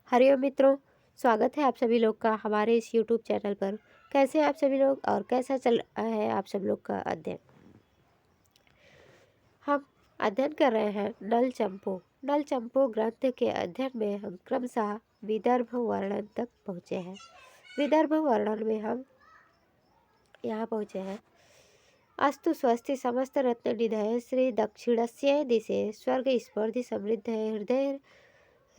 हरिओम मित्रों, स्वागत है आप सभी लोग का हमारे इस यूट्यूब चैनल पर। कैसे हैं आप सभी लोग और कैसा चल रहा है आप सब लोग का अध्ययन। हम अध्ययन कर रहे हैं नल चंपो ग्रंथ के अध्ययन में हम क्रमशः विदर्भ वर्णन तक पहुँचे हैं। विदर्भ वर्णन में हम यहाँ पहुँचे हैं। अस्तु स्वस्ति समस्त रत्न निधय श्री दक्षिणस्य दिशे स्वर्ग स्पर्धि समृद्ध हृदय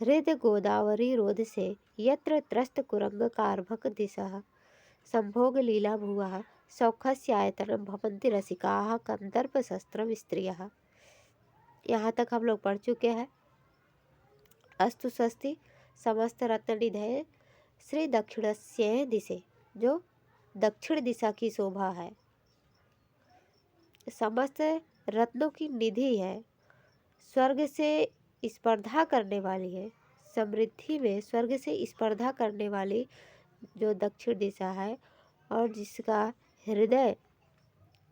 हृद गोदावरी रोध से यत्र त्रस्त कुरंग कारभक दिशः संभोग लीला भुवः सौखस्यायतनं भवन्ति रसिकाः कंदर्प शस्त्रम स्त्रियः। यहाँ तक हम लोग पढ़ चुके हैं। अस्तु स्वस्ति समस्त रत्न निधय श्री दक्षिणस्य दिशे, जो दक्षिण दिशा की शोभा है, समस्त रत्नों की निधि है, स्वर्ग से स्पर्धा करने वाली है, समृद्धि में स्वर्ग से स्पर्धा करने वाली जो दक्षिण दिशा है और जिसका हृदय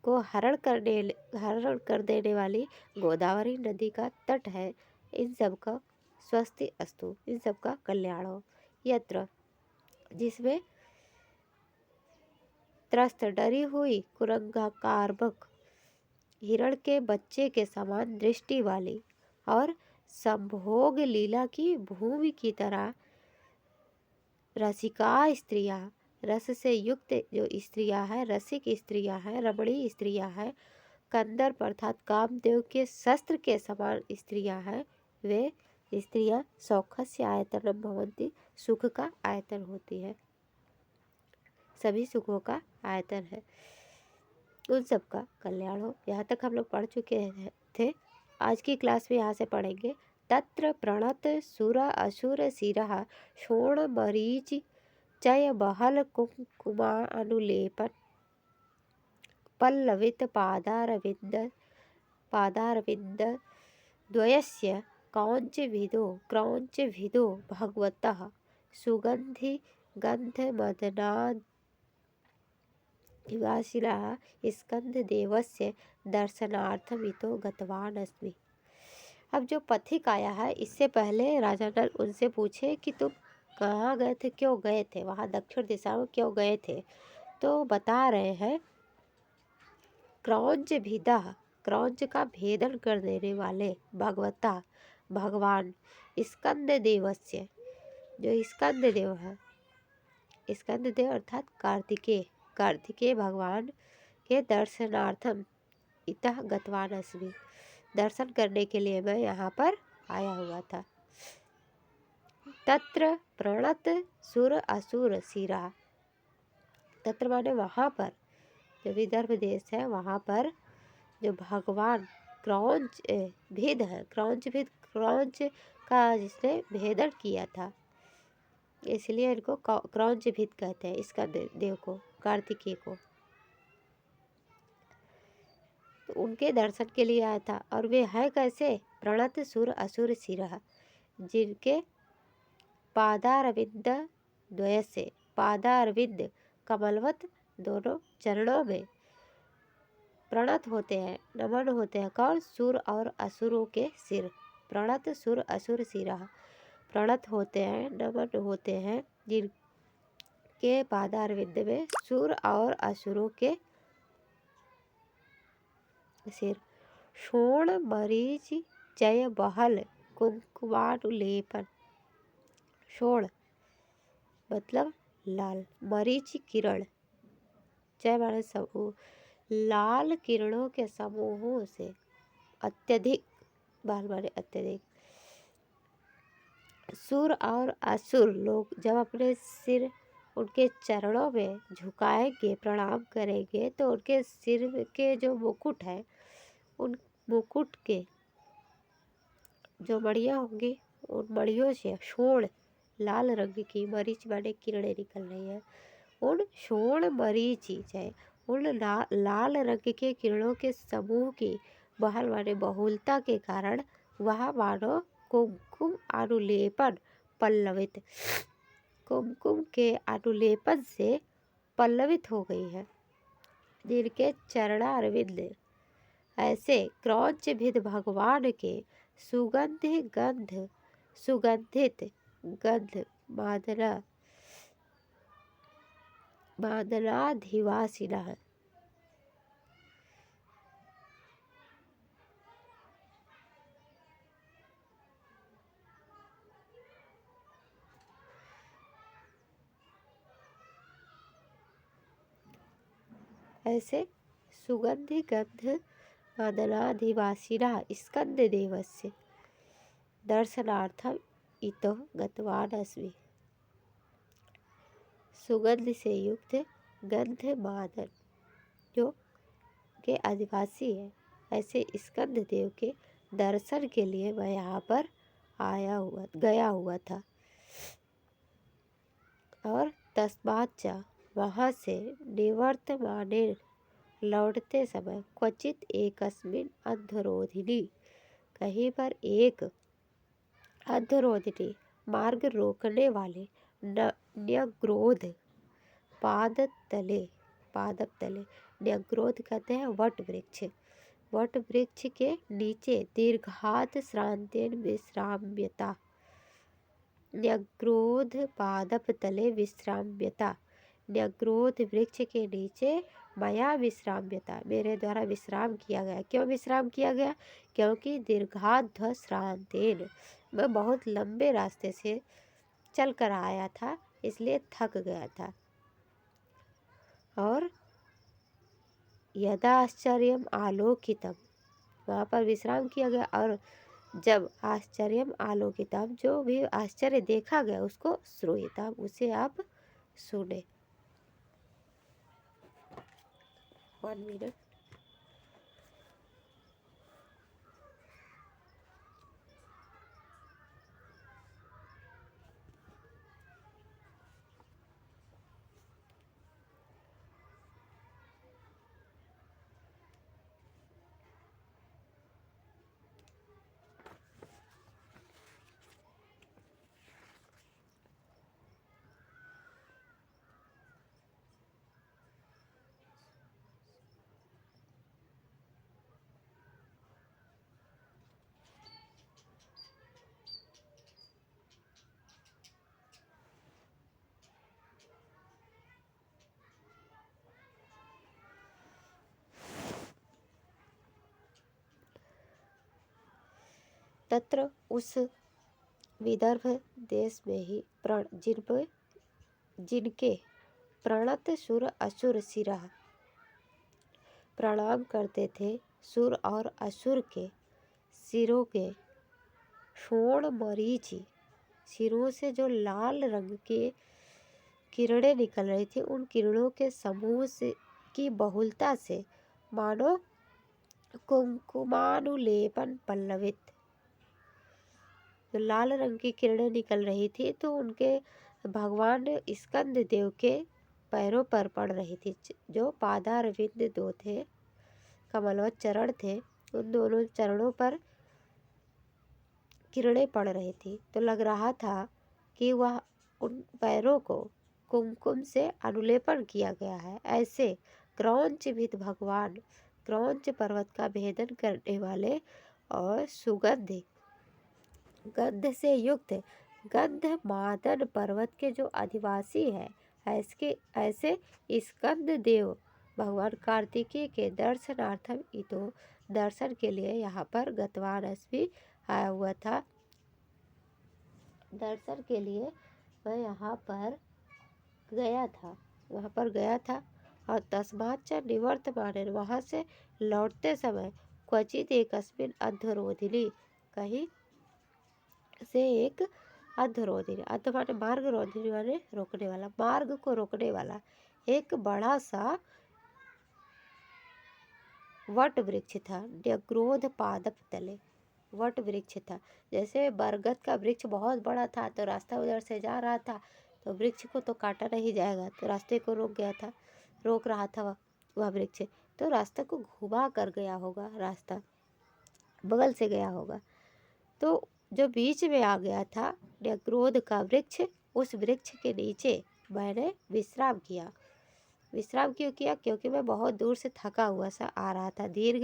को हरण कर देने वाली गोदावरी नदी का तट है, इन सब का स्वस्ति अस्तु, इन सब का कल्याण हो। यत्र, जिसमें त्रस्त डरी हुई कुरंगा कारबक हिरण के बच्चे के समान दृष्टि वाली और संभोग लीला की भूमि की तरह रसिका स्त्रियां, रस से युक्त जो स्त्रियां हैं, रसिक स्त्रियां हैं, रमणीय स्त्रियां हैं, कंदर्प अर्थात कामदेव के शस्त्र के समान स्त्रियां हैं, वे स्त्रियां सौखस्य आयतनम भवन्ति, सुख का आयतन होती है, सभी सुखों का आयतन है, उन सब का कल्याण हो। यहाँ तक हम लोग पढ़ चुके थे। आज की क्लास में यहाँ से पढ़ेंगे। तत्र प्रणत सुर असुर सिरः शोण मरीच चय बहल कुंकुमा अनुलेपन पल्लवित पादारविंद द्वयस्य क्रौंच विदो भगवतः सुगंधि गंध मदनाद निवासिनः स्कंद देवस्य दर्शनार्थमितो गतवान अस्मि। अब जो पथिक आया है, इससे पहले राजा नल उनसे पूछे कि तुम कहाँ गए थे, क्यों गए थे, वहाँ दक्षिण दिशा में क्यों गए थे। तो बता रहे हैं क्रौंच भिदा, क्रौंच का भेदन कर देने वाले भगवता भगवान स्कंद देवस्य, जो स्कंद देव है, स्कंद देव अर्थात कार्तिकेय भगवान के दर्शनार्थम इतः गतवान अस्मि, दर्शन करने के लिए मैं यहाँ पर आया हुआ था। तत्र प्रणत सुर असुर सिरा, तत्र माने वहाँ पर, जो विदर्भ देश है वहाँ पर जो भगवान क्रौंच भेद है, क्रौंच का जिसने भेदन किया था, इसलिए इनको क्रौंच भेद कहते हैं, इसका देव को, कार्तिकेय को। तो उनके दर्शन के लिए आया था। और वे है कैसे? प्रणत सुर असुर सिरः, जिनके पादारविंद द्वय से, पादारविंद कमलवत दोनों चरणों में प्रणत होते हैं, नमन होते हैं। कौन? सुर और असुरों के सिर। प्रणत सुर असुर सिरः, प्रणत होते हैं, नमन होते हैं जिनके पादारविंद में सुर और असुरों के सिर। शोण मरीच जय बहल कुंकुमानुलेपन, शोण मतलब लाल, मरीच किरण, जय माने समूह, लाल किरणों के समूहों से अत्यधिक, बाल माने अत्यधिक। सुर और असुर लोग जब अपने सिर उनके चरणों में झुकाएंगे, प्रणाम करेंगे, तो उनके सिर के जो मुकुट है, उन मुकुट के जो मड़ियाँ होंगी, उन मड़ियों से शोण लाल रंग की, मरीच माने किरणें निकल रही है, उन शोण मरीचि है, उन लाल रंग के किरणों के समूह की बहल माने बहुलता के कारण वह मानो कुमकुम अनुलेपन पल्लवित, कुमकुम के अनुलेपन से पल्लवित हो गई है, जिनके चरणारविंद ऐसे क्रौंच भिद भगवान के सुगंधित गंध मादनाधिवासिनः। ऐसे सुगंधि गंध मादनाधिवासिनः स्कंददेवस्य दर्शनार्थम इतो गतवान अस्मि। सुगंध से युक्त गंध मादन जो के आदिवासी है, ऐसे स्कंद देव के दर्शन के लिए मैं यहाँ पर गया हुआ था। और तस्माच्च वहाँ से निवर्तमाने लौटते समय क्वचित एकस्मिन् अधरोधिनी कहीं पर एक अधरोधिनी मार्ग रोकने वाले न्यग्रोध पादतले न्यग्रोध कहते हैं वट वृक्ष के नीचे दीर्घात श्रांतेन विश्राम्यता। न्यग्रोध पादप तले विश्राम्यता, न्यग्रोध वृक्ष के नीचे मया विश्राम्यता मेरे द्वारा विश्राम किया गया। क्यों विश्राम किया गया? क्योंकि दीर्घाध श्रांतेन मैं बहुत लंबे रास्ते से चल कर आया था, इसलिए थक गया था। और यदा आश्चर्यम आलोकितम वहाँ पर विश्राम किया गया। और जब आश्चर्यम आलोकितम जो भी आश्चर्य देखा गया उसको श्रूयताम उसे आप सुने। 1 मिनट। तत्र उस विदर्भ देश में ही जिनके प्रणत सुर असुर सिरह प्रणाम करते थे, सुर और असुर के सिरों के शोण मरीचि सिरों से जो लाल रंग के किरणें निकल रही थी, उन किरणों के समूह से की बहुलता से मानो कुंकुमानुलेपन पल्लवित जो लाल रंग की किरणें निकल रही थी तो उनके भगवान स्कंद देव के पैरों पर पड़ रही थी। जो पादारविंद 2 थे, कमलवत चरण थे, उन दोनों चरणों पर किरणें पड़ रही थी। तो लग रहा था कि वह उन पैरों को कुमकुम से अनुलेपन किया गया है। ऐसे क्रौंच भीत भगवान क्रौंच पर्वत का भेदन करने वाले और सुगंध गंध से युक्त गंध मादन पर्वत के जो आदिवासी है, ऐसे स्कंद देव भगवान कार्तिकेय के दर्शनार्थम इतो दर्शन के लिए यहाँ पर गतवान अस्मि आया हुआ था। दर्शन के लिए मैं यहाँ पर गया था। और तस्माच्च निवर्तमाने वहाँ से लौटते समय क्वचित एकस्मिन् अधरोधिनी कहीं से एक अधरोधिनी, अध माने मार्ग, रोधिनी माने रोकने वाला, मार्ग को रोकने वाला एक बड़ा सा वट वृक्ष था। न्यग्रोध पादप तले वट वृक्ष था। जैसे बरगद का वृक्ष बहुत बड़ा था तो रास्ता उधर से जा रहा था तो वृक्ष को तो काटा नहीं जाएगा, तो रास्ते को रोक रहा था वह वृक्ष, तो रास्ते को घुमा कर गया होगा, रास्ता बगल से गया होगा। तो जो बीच में आ गया था न्यग्रोध का वृक्ष, उस वृक्ष के नीचे मैंने विश्राम किया। विश्राम क्यों किया? क्योंकि मैं बहुत दूर से थका हुआ सा आ रहा था। दीर्घ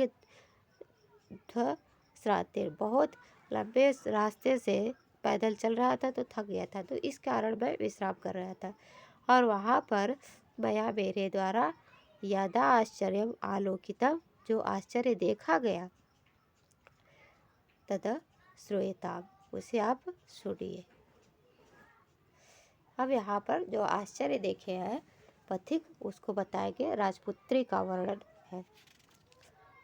श्राते बहुत लंबे रास्ते से पैदल चल रहा था तो थक गया था, तो इस कारण मैं विश्राम कर रहा था। और वहाँ पर मया मेरे द्वारा यदा आश्चर्यम आलोकितम, जो आश्चर्य देखा गया, तद श्रूयताम, उसे आप सुनिए। अब यहाँ पर जो आश्चर्य देखे हैं पथिक, उसको बताएंगे। राजपुत्री का वर्णन है।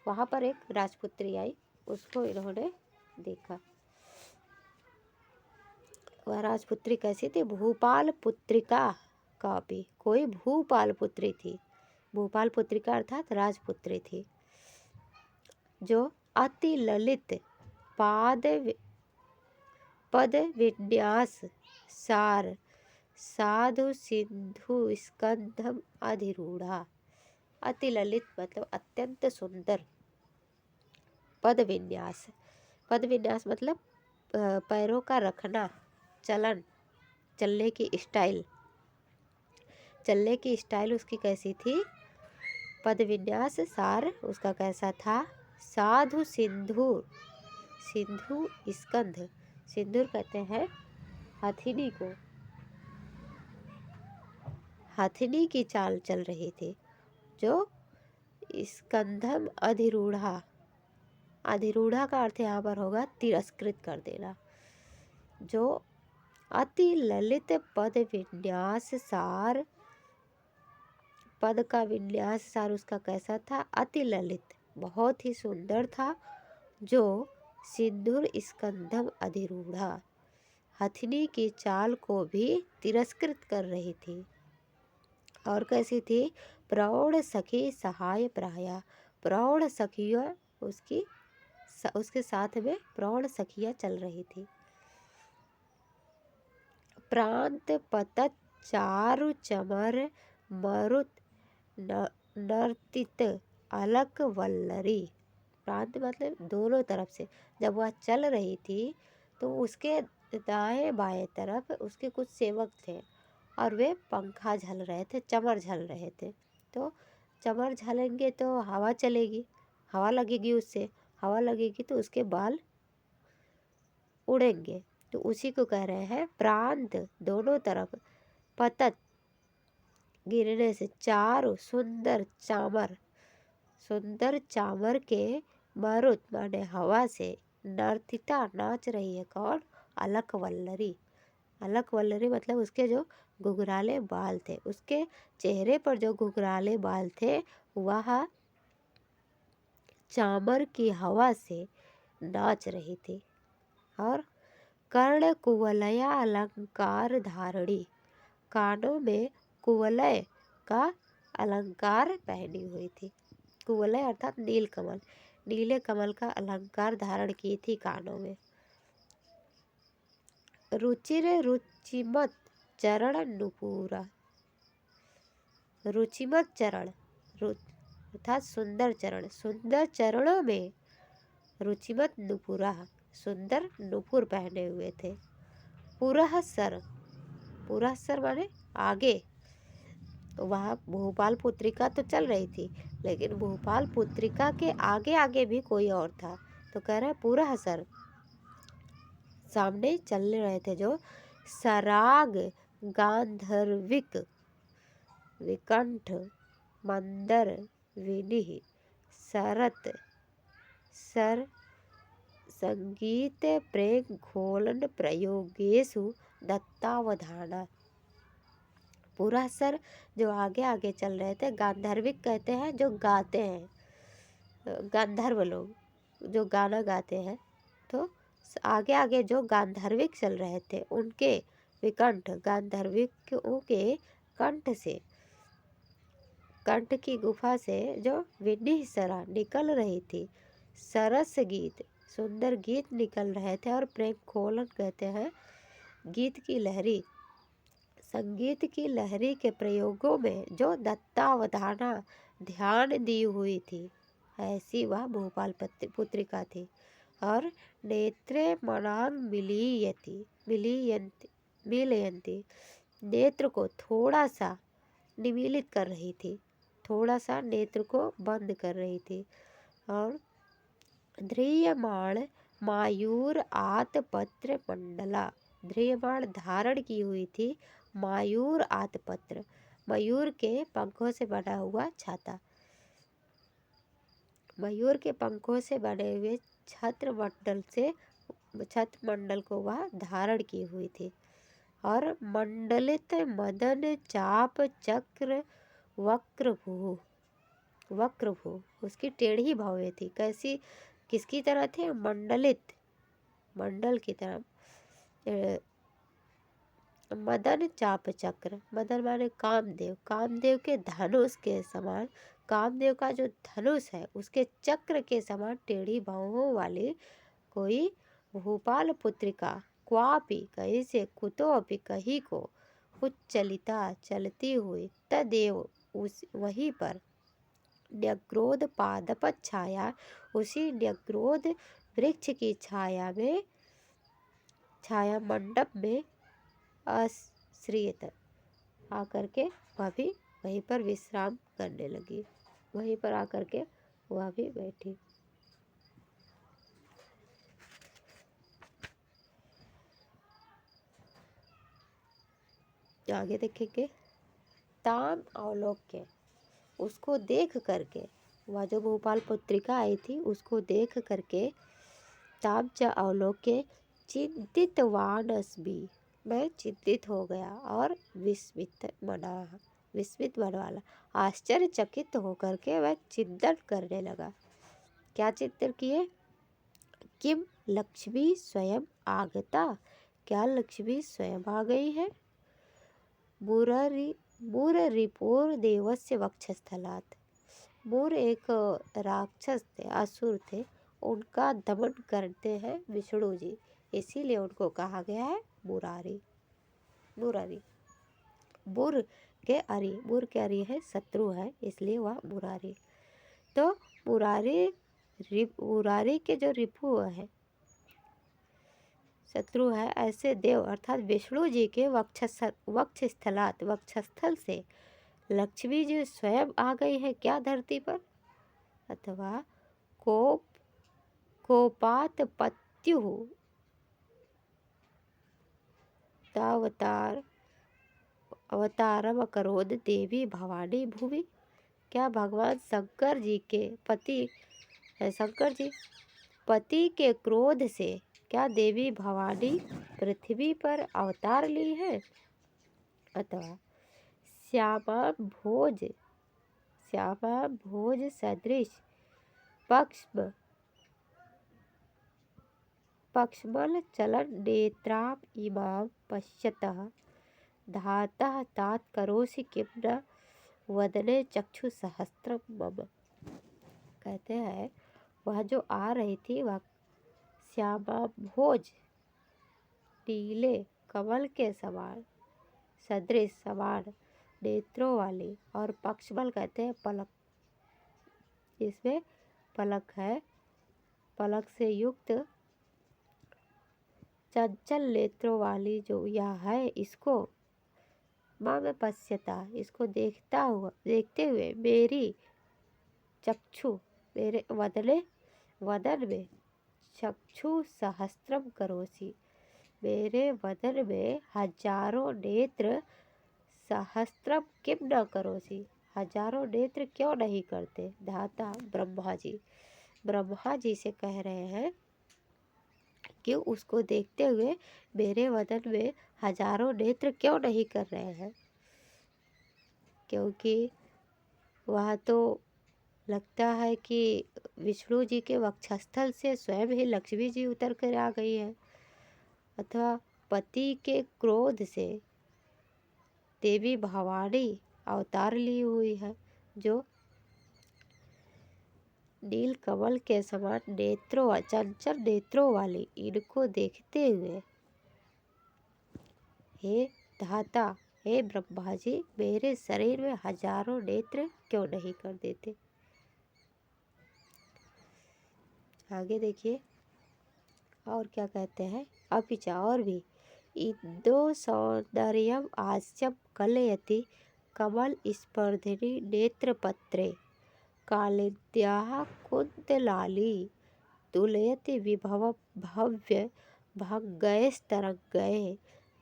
वहाँ पर एक राजपुत्री आई, उसको इन्होंने देखा। वह राजपुत्री कैसी थी? भूपाल पुत्रिका का भी, कोई भूपाल पुत्री थी। भूपाल पुत्रिका अर्थात राजपुत्री थी, जो अति ललित पद विन्यास सार साधु सिंधु स्कंधम अधिरूढ़ा। अति ललित मतलब अत्यंत सुंदर। पद विन्यास, पद विन्यास मतलब पैरों का रखना, चलन, चलने की स्टाइल। चलने की स्टाइल उसकी कैसी थी? पद विन्यास सार उसका कैसा था? साधु सिंधु, सिंधु स्कंध, सिंदूर कहते हैं हथिनी को, हथिनी की चाल चल रही थी। जो स्कंधम अधिरूढ़ा, अधिरूढ़ा का अर्थ यहाँ पर होगा तिरस्कृत कर देना। जो अति ललित पद विन्यास सार, पद का विन्यास सार उसका कैसा था? अति ललित, बहुत ही सुंदर था। जो सिंदूर स्कंधम अधिरूढ़ा, हथिनी की चाल को भी तिरस्कृत कर रही थी। और कैसी थी? प्रौढ़ सखी सहाय प्राया, प्रौढ़ सखियों उसके साथ में प्रौढ़ सखियाँ चल रही थी। प्रांत पतत चारु चमर मरुत नर्तित अलक वल्लरी। प्रांत मतलब दोनों तरफ से। जब वह चल रही थी तो उसके दाएं बाएं तरफ उसके कुछ सेवक थे और वे पंखा झल रहे थे, चमर झल रहे थे। तो चमर झलेंगे तो हवा चलेगी, हवा लगेगी, उससे हवा लगेगी तो उसके बाल उड़ेंगे। तो उसी को कह रहे हैं प्रांत, दोनों तरफ, पतत गिरने से, चारों सुंदर चामर, सुंदर चामर के, मरुत माने हवा से, नर्तिता नाच रही है। कौन? अलक वल्लरी। अलक वल्लरी मतलब उसके जो घुघराले बाल थे, उसके चेहरे पर जो घुघराले बाल थे वह चामर की हवा से नाच रही थी। और कर्ण कुवलया अलंकार धारणी, कानों में कुवलय का अलंकार पहनी हुई थी। कुवलय अर्थात नील कमल, नीले कमल का अलंकार धारण की थी कानों में। रुचिर रुचिमत चरण नुपुरा, रुचिमत चरण अर्थात सुंदर चरण, सुंदर चरणों में रुचिमत नुपुरा, सुंदर नुपुर पहने हुए थे। पुरः सर, पुरः सर माने आगे। वह भोपाल पुत्रिका तो चल रही थी, लेकिन भोपाल पुत्रिका के आगे आगे भी कोई और था। तो कह रहे पुरः सर, सामने चल रहे थे जो सराग गांधर्विक विकंठ मंदर विनिह सरत सर संगीत प्रेम घोलन प्रयोगेशु दत्तावधाना। पूरा सर जो आगे आगे चल रहे थे, गांधर्विक कहते हैं जो गाते हैं, गांधर्व लोग जो गाना गाते हैं। तो आगे आगे जो गांधर्विक चल रहे थे उनके विकंठ, गांधर्विकों के कंठ से, कंठ की गुफा से जो विनिह सरा निकल रही थी, सरस गीत, सुंदर गीत निकल रहे थे। और प्रेम खोलन कहते हैं गीत की लहरी, संगीत की लहरी के प्रयोगों में जो दत्तावधाना ध्यान दी हुई थी, ऐसी वह भोपाल पुत्रिका थी। और नेत्रे मनांग मिलयंती, नेत्र को थोड़ा सा निमीलित कर रही थी, थोड़ा सा नेत्र को बंद कर रही थी। और ध्रियमाण मायूर आतपत्र मंडला, ध्रियमाण धारण की हुई थी मायूर आतपत्र, मयूर के पंखों से बना हुआ छाता, मयूर के पंखों से बने हुए छत्र मंडल को वह धारण की हुई थी। और मंडलित मदन चाप चक्र वक्रभू, वक्रभू उसकी टेढ़ी भौहें थी। कैसी, किसकी तरह थे? मंडलित, मंडल की तरह। मदन चाप चक्र, मदन माने कामदेव, कामदेव के धनुष के समान, कामदेव का जो धनुष है उसके चक्र के समान टेढ़ी बाहों वाली कोई भूपाल पुत्रिका, क्वापि कहीं से, कुतो अपि कहीं को, उच्चलिता चलती हुई, तदेव उस वहीं पर, न्यग्रोध पादप छाया, उसी न्यग्रोध वृक्ष की छाया में, छाया मंडप में आश्रित आकर के वह भी वहीं पर विश्राम करने लगी, वहीं पर आकर के वह भी बैठी। आगे देखेंगे। ताम अवलोक्य, उसको देख करके, वह जो भोपाल पुत्रिका आई थी उसको देख करके, ताम च अवलोक्य चिंतितवानस्मि, मैं चिंतित हो गया और विस्मित मनवाला, आश्चर्यचकित होकर के वह चिंतन करने लगा। क्या चिंतन किए? किम लक्ष्मी स्वयं आगता, क्या लक्ष्मी स्वयं आ गई है? मुररिपुर देवस्य वक्षस्थलात्, मुर एक राक्षस थे, असुर थे, उनका दमन करते हैं विष्णु जी, इसीलिए उनको कहा गया है मुरारी। मुरारी, मुर के अरि है, शत्रु है, इसलिए वह मुरारी। तो मुरारी के जो रिपु है, शत्रु है, ऐसे देव अर्थात विष्णु जी के वक्षस्थल से लक्ष्मी जी स्वयं आ गई है। क्या धरती पर? अथवा कोपात पत्यु अवतारम करोद देवी भवानी भूमि, क्या भगवान शंकर जी के पति, शंकर जी पति के क्रोध से क्या देवी भवानी पृथ्वी पर अवतार ली है? अथवा श्यामा भोज सदृश पक्ष्मल चलन नेत्राम इमाम पश्यतः धातः तात करोसि किम न वदने चक्षु सहस्त्रम मम। कहते हैं वह जो आ रही थी वह श्यामा भोज, नीले कमल के समान, सदृश समान नेत्रों वाली, और पक्ष्मल कहते हैं पलक, इसमें पलक है, पलक से युक्त चंचल नेत्रों वाली जो यह है, इसको मम पश्यता, इसको देखते हुए मेरी चक्षु, मेरे वदन में चक्षु सहस्त्रम करोसी, मेरे वदन में हजारों नेत्र, सहस्त्रम किम न करोसी, हजारों नेत्र क्यों नहीं करते? धाता ब्रह्मा जी से कह रहे हैं कि उसको देखते हुए मेरे वदन में हजारों नेत्र क्यों नहीं कर रहे हैं? क्योंकि वह तो लगता है कि विष्णु जी के वक्षस्थल से स्वयं ही लक्ष्मी जी उतर कर आ गई है, अथवा पति के क्रोध से देवी भवानी अवतार ली हुई है, जो नील कमल के समान नेत्रों, चंचल नेत्रों वाली, इनको देखते हुए हे धाता, हे ब्रह्मा जी, मेरे शरीर में हजारों नेत्र क्यों नहीं कर देते? आगे देखिए और क्या कहते हैं। अपिचा, और भी, इंदो सौंदर्यम हास्यम कलयति कमल स्पर्धिनी नेत्रपत्रे कालिन्द्याः कुन्तलाली तुलयति विभव भव्य भङ्गैस्तरङ्गैः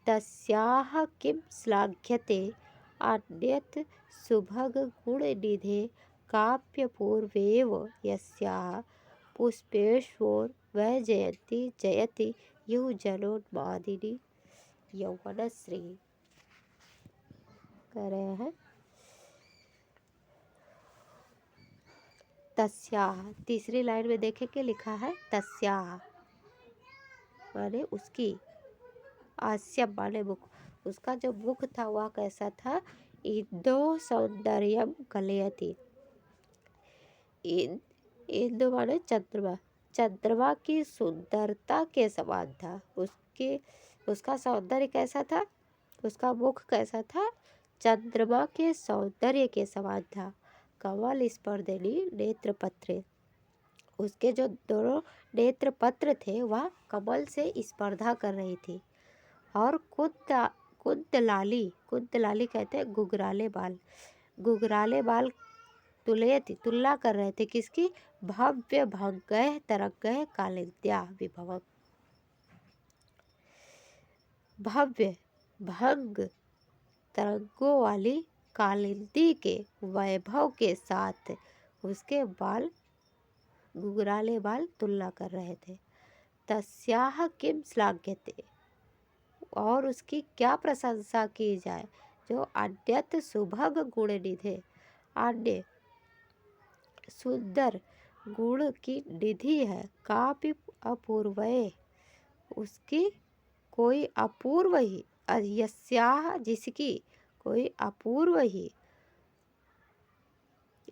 तस्याः किं श्लाघ्यते अन्यत् सुभगगुणनिधे काव्यपूर्वेव यस्याः पुष्पेष्वैर्वैजयन्ती जयति युवजनोन्मादिनी यौवनश्री। कह रहे हैं तस्याः, तीसरी लाइन में देखें कि लिखा है तस्याः माने उसकी, आस्यम माने मुख, उसका जो मुख था वह कैसा था, इंदो सौंदर्यम कलयति, इंदु माने चंद्रमा, चंद्रमा की सुंदरता के समान था। उसका सौंदर्य कैसा था, उसका मुख कैसा था, चंद्रमा के सौंदर्य के समान था। कमल स्पर्धनी नेत्रपत्रे, उसके जो दोनों नेत्र पत्र थे वह कमल से स्पर्धा कर रही थी। और कुंतलाली, कुंतलाली कहते हैं गुगराले बाल, गुगराले बाल तुलयति तुलना कर रहे थे किसकी, भव्य भंगैः तरंगैः कालिंद्या विभवम्, भव्य भंग तरंगों वाली कालिंदी के वैभव के साथ उसके बाल, गुगराले बाल तुलना कर रहे थे। तस्याह किम श्लाघ्यते, और उसकी क्या प्रशंसा की जाए, जो अन्यत सुभग गुण निधे, अन्य सुंदर गुण की निधि है, कापि अपूर्वये, उसकी कोई अपूर्व ही, यस्याह जिसकी कोई अपूर्व ही,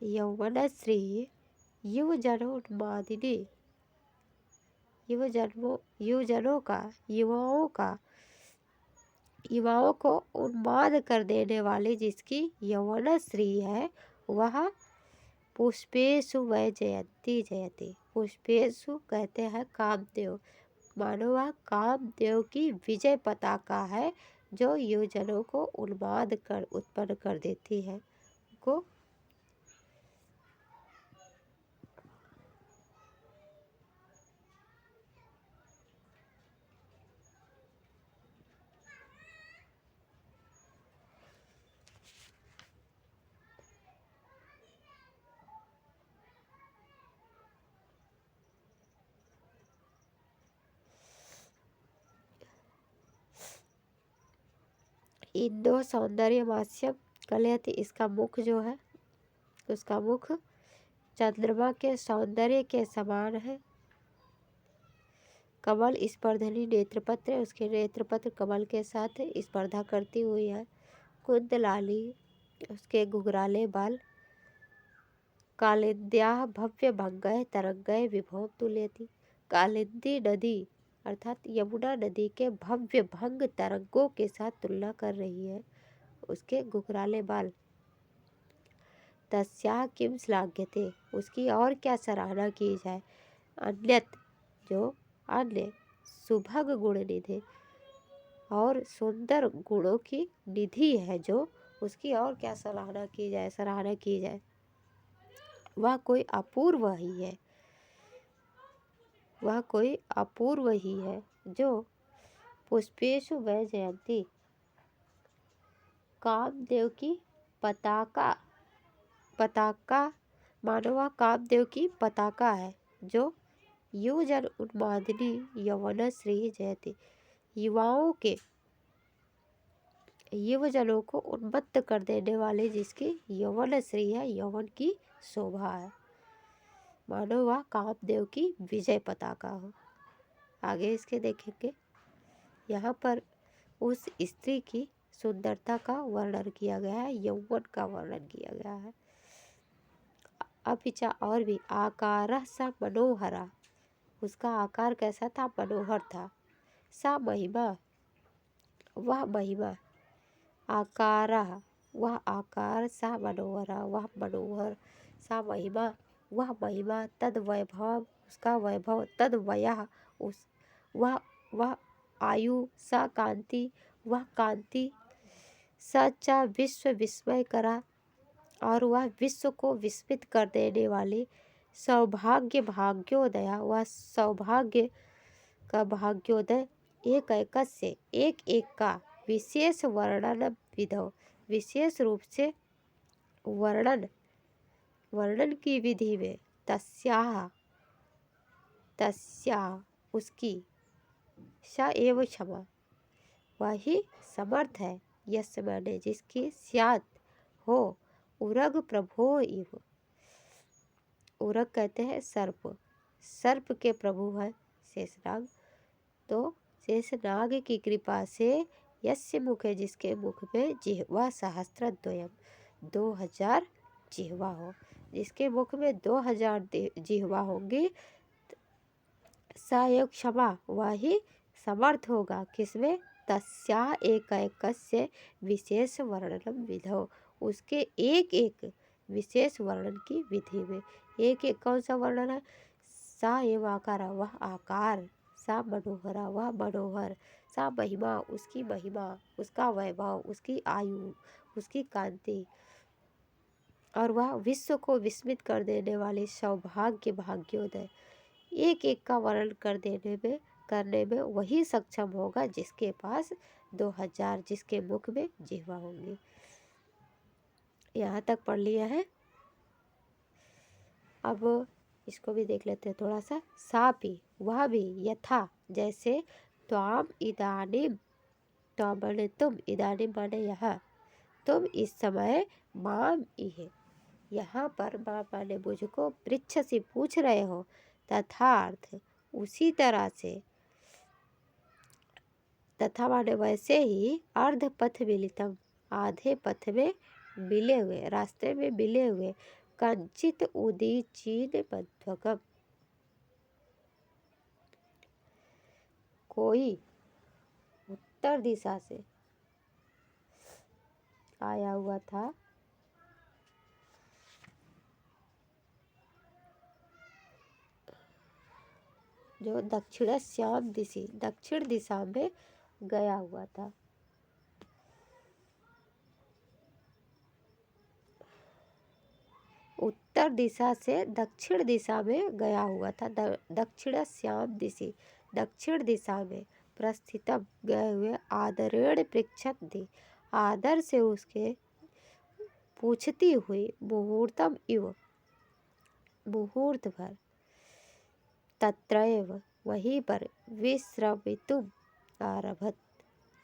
यौवनश्री युवजनोन्मादिनी, युवजनों का, युवाओं को उन्माद कर देने वाली जिसकी यौवनश्री है, वह पुष्पेषु वैजयंती जयति, पुष्पेषु कहते हैं कामदेव, मानो वह कामदेव की विजय पताका है जो युवजनों को उन्माद कर उत्पन्न कर देती है को। इंदो सौंदर्य मास्यम कलयति, इसका मुख जो है, उसका मुख चंद्रमा के सौंदर्य के समान है। कमल स्पर्धनी नेत्रपत्र, उसके नेत्रपत्र कमल के साथ स्पर्धा करती हुई है। कुंदलाली, उसके घुघराले बाल। कालिंद्याः भव्य भंगैः तरंगैः विभव तुल्यति, कालिंदी नदी अर्थात यमुना नदी के भव्य भंग तरंगों के साथ तुलना कर रही है उसके घुघराले बाल। तस्याः किम श्लाघ्यते, उसकी और क्या सराहना की जाए, अन्यत जो अन्य सुभग गुण निधि, और सुंदर गुणों की निधि है जो, उसकी और क्या सराहना की जाए, वह कोई अपूर्व ही है, वह कोई अपूर्व ही है जो पुष्पेषु वैजयंती, कामदेव की पताका मानो वह कामदेव की पताका है जो युवजन उन्मादिनी यौवनश्री जयति, युवजनों को उन्मत्त कर देने वाले जिसकी यौवनश्री है, यौवन की शोभा है, मानो वह कामदेव की विजय पताका हो। आगे इसके देखेंगे, यहाँ पर उस स्त्री की सुंदरता का वर्णन किया गया है, यौवन का वर्णन किया गया है। अपिचा और भी, आकारः सा मनोहरा, उसका आकार कैसा था, मनोहर था। सा महिमा, वह महिमा। आकारः, वह आकार। सा मनोहरा, वह मनोहर। सा महिमा, वह महिमा। तद वैभव, उसका वैभव। तद वयः, उस वह आयु। सा कांति, वह कांति। सच्चा विश्व विस्मय करा, और वह विश्व को विस्मित कर देने वाली। सौभाग्य भाग्योदया व सौभाग्य का भाग्योदय एक एकस्य एक एक का विशेष वर्णन विधौ, विशेष रूप से वर्णन की विधि में तस्याः उसकी स एव क्षमा वही समर्थ है, यस माने जिसकी स्यात् हो उरग प्रभो इव। उरग कहते हैं सर्प, सर्प के प्रभु है शेषनाग। तो शेषनाग की कृपा से यस्य मुखे जिसके मुख में जिह्वा सहस्त्रद्वयम् 2000 जिह्वा हो, जिसके मुख में 2000 जिह्वा होंगी, सा एक क्षमा वही समर्थ होगा किसमें, तस्या एक एकस्य विशेष वर्णनम विधौ, उसके एक एक विशेष वर्णन की विधि में। एक एक कौन सा वर्णन है, सा एव आकार वह आकार, सा मनोहरा वह मनोहर, सा महिमा उसकी महिमा, उसका वैभव, उसकी आयु, उसकी कांति, और वह विश्व को विस्मित कर देने वाली सौभाग्य भाग्योदय। एक एक का वर्णन करने में वही सक्षम होगा जिसके पास 2000 जिसके मुख में जिह्वा होंगी। यहाँ तक पढ़ लिया है। अब इसको भी देख लेते हैं थोड़ा सा। सापि वह भी यथा जैसे, त्वाम इदानीम, त्वाम माने तुम, इदानीम माने यह, तुम इस समय, माम इह यहाँ पर मां माने मुझको, पृच्छ से पूछ रहे हो, तथार्थ उसी तरह से, तथा माने वैसे ही, अर्ध पथ मिलितम आधे पथ में मिले हुए, रास्ते में मिले हुए, कंचित उदीचीन मध्वगम कोई उत्तर दिशा से आया हुआ था, जो दक्षिणास्याम दिशि दक्षिण दिशा में गया हुआ था। उत्तर दिशा से दक्षिण दिशा में गया हुआ था। दक्षिणास्याम दिशि दक्षिण दिशा में, प्रस्थितम गए हुए, आदरेण पृच्छत थी आदर से उसके पूछती हुई, मुहूर्तम इव मुहूर्त भर, तत्रैव वहीं पर, विश्रमितुम आरभत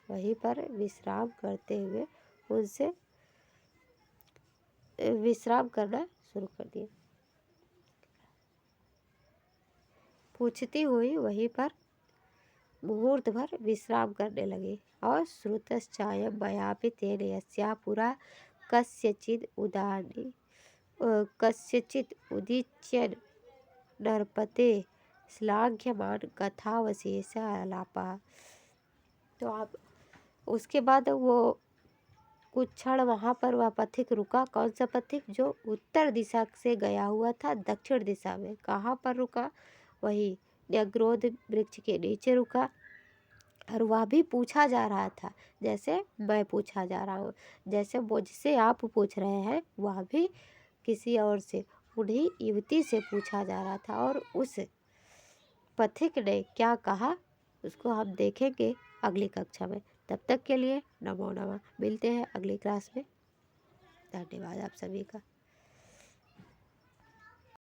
वहीं पर विश्राम करते हुए उनसे विश्राम करना शुरू कर दिया। पूछती हुई वहीं पर मुहूर्त भर विश्राम करने लगी। और श्रुतश्चायं मयापि तेन यस्या पुरा कस्यचिद उदीच्यन् नरपते श्लाघ्यमान कथावशेष आलापा। तो आप उसके बाद वो कुछ क्षण वहाँ पर वह पथिक रुका। कौन सा पथिक, जो उत्तर दिशा से गया हुआ था दक्षिण दिशा में। कहाँ पर रुका, वही न्यग्रोध वृक्ष के नीचे रुका। और वह भी पूछा जा रहा था, जैसे मैं पूछा जा रहा हूँ, जैसे मुझसे आप पूछ रहे हैं, वह भी किसी और से, उन्हीं युवती से पूछा जा रहा था। और उस पथिक ने क्या कहा उसको हम देखेंगे अगली कक्षा में। तब तक के लिए नमो नमः। मिलते हैं अगली क्लास में। धन्यवाद आप सभी का।